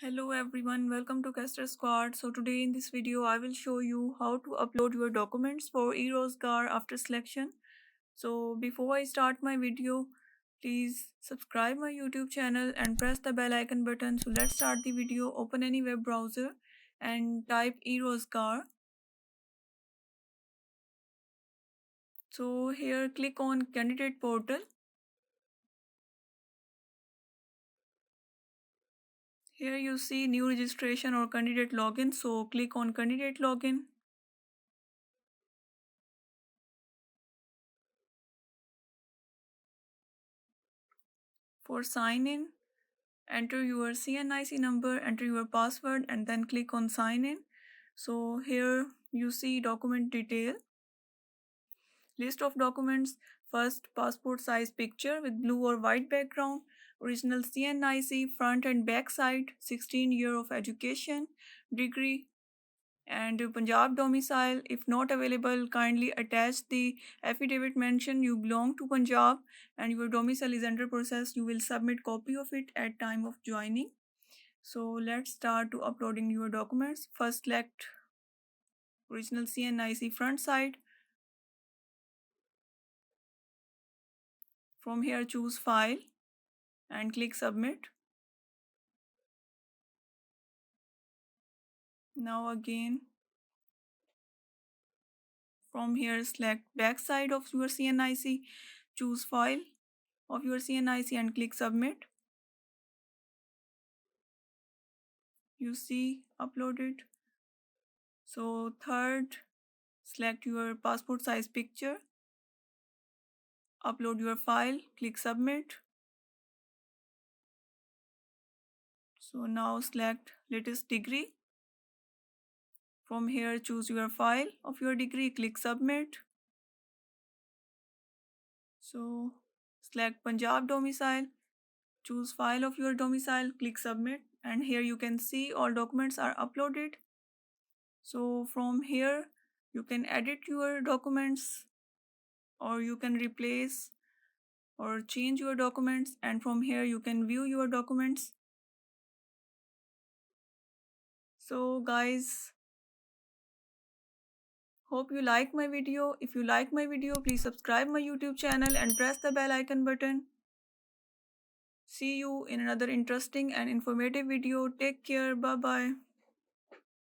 Hello everyone, welcome to Caster Squad. So today in this video I will show you how to upload your documents for E-Rozgaar after selection. So before I start my video, please subscribe my YouTube channel and press the bell icon button. So let's start the video. Open any web browser and type E-Rozgaar. So here click on candidate portal. Here you see new registration or candidate login. So click on candidate login. For sign in, enter your CNIC number, enter your password and then click on sign in. So here you see document detail, list of documents. First, passport size picture with blue or white background, original CNIC front and back side, 16 year of education, degree, and Punjab domicile. If not available, kindly attach the affidavit mention you belong to Punjab and your domicile is under process. You will submit copy of it at time of joining. So let's start to uploading your documents. First select original CNIC front side. From here choose file and click submit. Now again from here select back side of your CNIC, choose file of your CNIC and click submit. You see uploaded. So third, select your passport size picture, upload your file, click submit. So now select latest degree. From here choose your file of your degree, click submit. So select Punjab domicile, choose file of your domicile, click submit, and here you can see all documents are uploaded. So from here you can edit your documents or you can replace or change your documents, and from here you can view your documents. So guys, hope you like my video. If you like my video, please subscribe my YouTube channel and press the bell icon button. See you in another interesting and informative video. Take care. Bye bye.